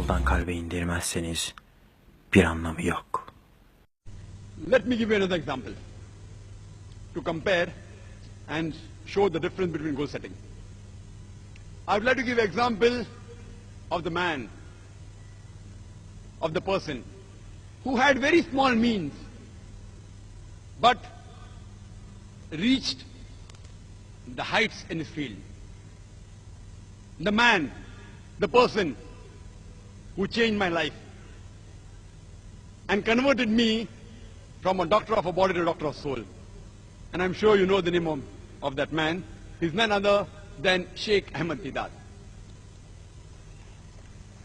kalpten kalbe indirmezseniz bir anlamı yok. Let me give you another example to compare and show the difference between goal setting. I would like to give an example of the man, of the person who had very small means but reached the heights in his field. The man, the person who changed my life and converted me from a doctor of a body to a doctor of soul. And I'm sure you know the name of that man. He's none other than Sheikh Ahmed Deedat.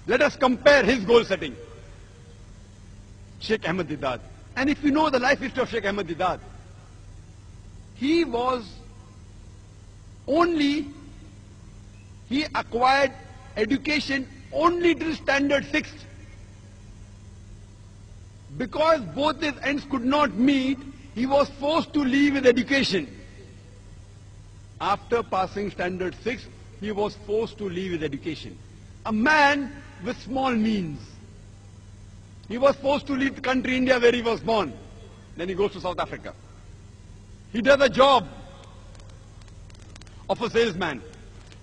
Let us compare his goal setting. Sheikh Ahmed Deedat. And if you know the life history of Sheikh Ahmed Deedat, he acquired education only till standard 6. Because both his ends could not meet, he was forced to leave his education. After passing standard 6, he was forced to leave his education. A man with small means. He was forced to leave the country India where he was born. Then he goes to South Africa. He does a job of a salesman.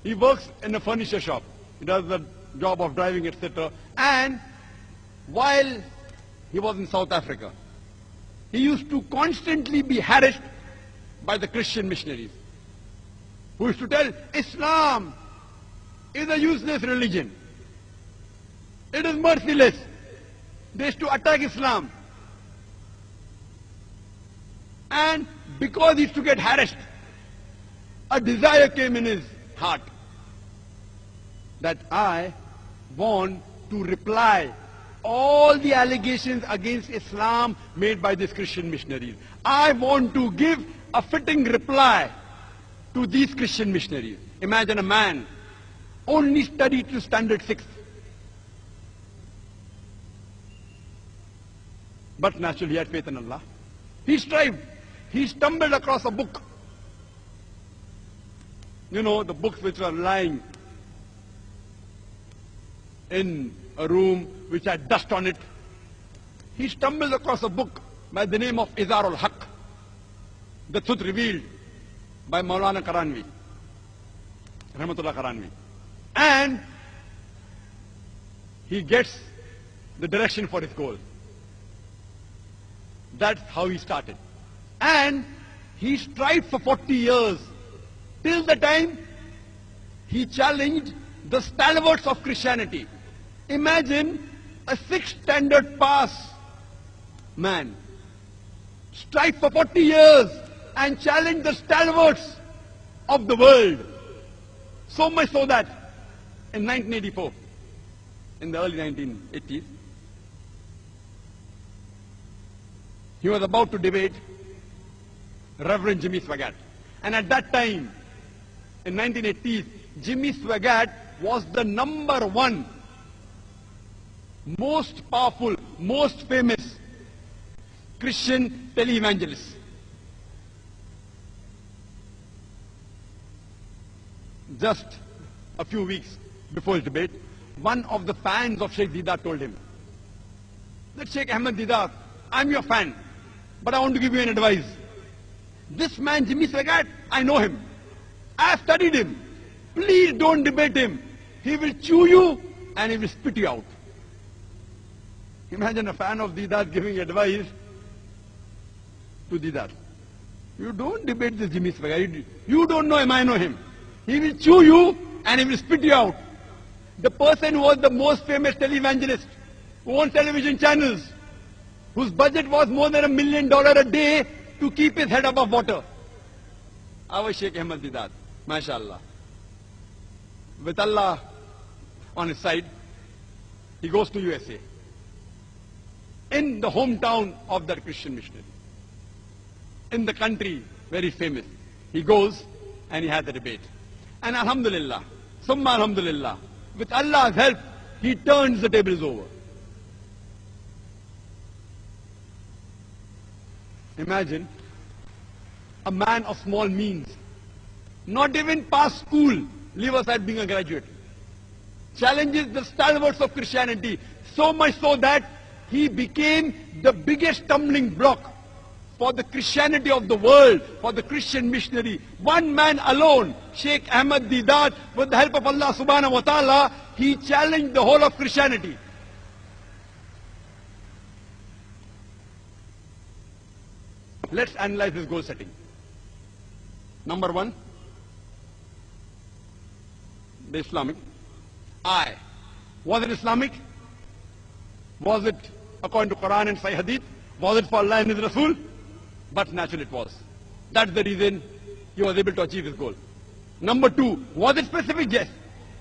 He works in a furniture shop. He does the job of driving, etc. And while he was in South Africa, he used to constantly be harassed by the Christian missionaries, who used to tell, Islam is a useless religion. It is merciless. They used to attack Islam. And because he used to get harassed, a desire came in his heart that I want to reply all the allegations against Islam made by these Christian missionaries. I want to give a fitting reply to these Christian missionaries. Imagine a man only studied to standard 6. But naturally he had faith in Allah. He strived. He stumbled across a book. You know, the books which were lying in a room which had dust on it. He stumbled across a book by the name of Izar al-Haq, the truth revealed by Maulana Karanvi, Rahmatullah Karanvi. And he gets the direction for his goal. That's how he started. And he strived for 40 years, till the time he challenged the stalwarts of Christianity. Imagine a 6th standard pass man strive for 40 years and challenge the stalwarts of the world. So much so that in 1984, in the early 1980s, he was about to debate Reverend Jimmy Swaggart. And at that time, in 1980s, Jimmy Swaggart was the #1 most powerful, most famous Christian televangelist. Just a few weeks before his debate, one of the fans of Sheikh Deedat told him that Sheikh Ahmed Deedat, I'm your fan, but I want to give you an advice. This man, Jimmy Swaggart, I know him. I have studied him. Please don't debate him. He will chew you and he will spit you out. Imagine a fan of Deedat giving advice to Deedat. You don't debate this Jimmy Swaggart. You don't know him, I know him. He will chew you and he will spit you out. The person who was the most famous televangelist, who owns television channels, whose budget was more than $1 million a day to keep his head above water. Our Sheikh Ahmed Deedat, mashallah. With Allah on his side, he goes to USA. In the hometown of that Christian missionary. In the country where he's famous. He goes and he has a debate. And alhamdulillah, summa alhamdulillah, with Allah's help, he turns the tables over. Imagine a man of small means, not even past school, leave aside being a graduate. challenges the stalwarts of Christianity, so much so that he became the biggest stumbling block for the Christianity of the world, for the Christian missionary. One man alone, Sheikh Ahmad Deedat, with the help of Allah subhanahu wa ta'ala, he challenged the whole of Christianity. Let's analyze his goal setting. Number one, the Islamic. Was it Islamic? Was it according to Quran and Sahih Hadith? Was it for Allah and His Rasul? But naturally it was. That's the reason he was able to achieve his goal. Number two, was it specific? Yes.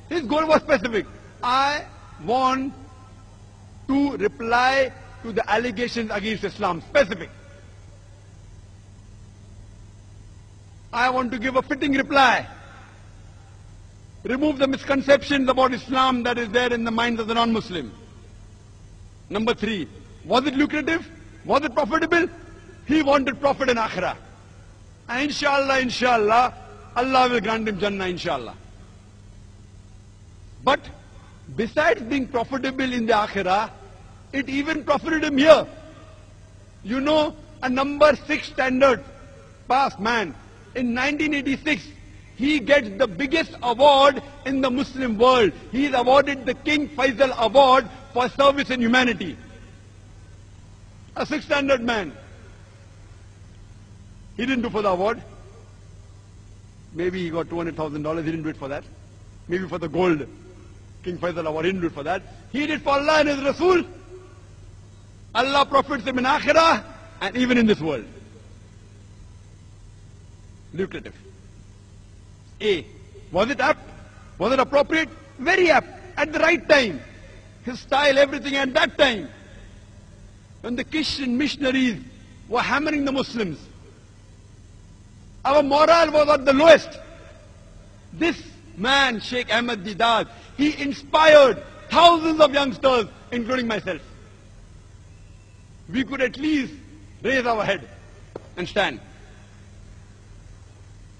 His goal was specific. I want to reply to the allegations against Islam. Specific. I want to give a fitting reply. Remove the misconceptions about Islam that is there in the minds of the non-Muslim. Number three, was it lucrative? Was it profitable? He wanted profit in Akhirah. And inshallah, Allah will grant him Jannah, inshallah. But besides being profitable in the Akhirah, it even profited him here. You know, a number 6 standard pass man. In 1986, he gets the biggest award in the Muslim world. He is awarded the King Faisal Award for service in humanity. A 6 standard man. He didn't do for the award. Maybe he got $200,000. He didn't do it for that. Maybe for the gold King Faisal Award. He didn't do it for that. He did for Allah and His Rasul. Allah profits him in Akhirah and even in this world. Lucrative. A. Was it apt? Was it appropriate? Very apt. At the right time. His style, everything at that time. When the Christian missionaries were hammering the Muslims, our morale was at the lowest. This man, Sheikh Ahmad Deedat, he inspired thousands of youngsters, including myself. We could at least raise our head and stand.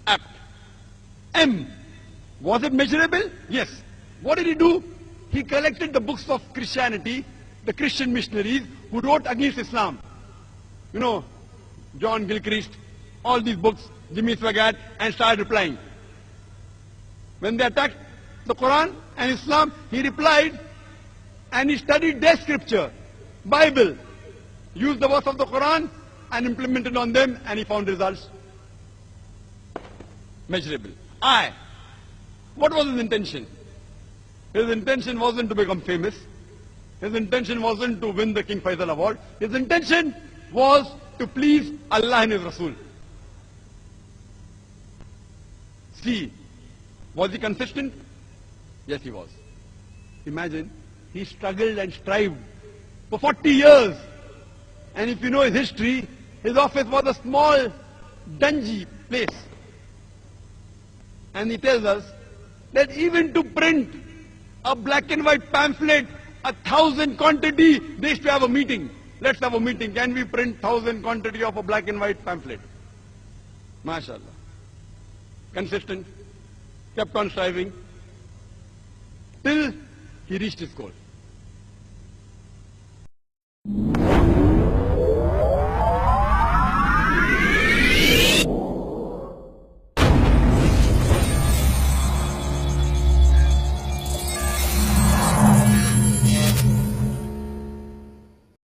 Apt. M. Was it measurable? Yes. What did he do? He collected the books of Christianity, the Christian missionaries who wrote against Islam. You know, John Gilchrist, all these books, Jimmy Swaggart, and started replying. When they attacked the Quran and Islam, he replied and he studied their scripture, Bible, used the verse of the Quran and implemented on them, and he found results. Measurable. I. What was his intention? His intention wasn't to become famous. His intention wasn't to win the King Faisal Award. His intention was to please Allah and His Rasul. C. Was he consistent? Yes, he was. Imagine, he struggled and strived for 40 years. And if you know his history, his office was a small, dungy place. And he tells us that even to print a black and white pamphlet, 1,000 quantity, they used to have a meeting. Let's have a meeting. Can we print 1,000 quantity of a black and white pamphlet? MashaAllah. Consistent, kept on striving, till he reached his goal.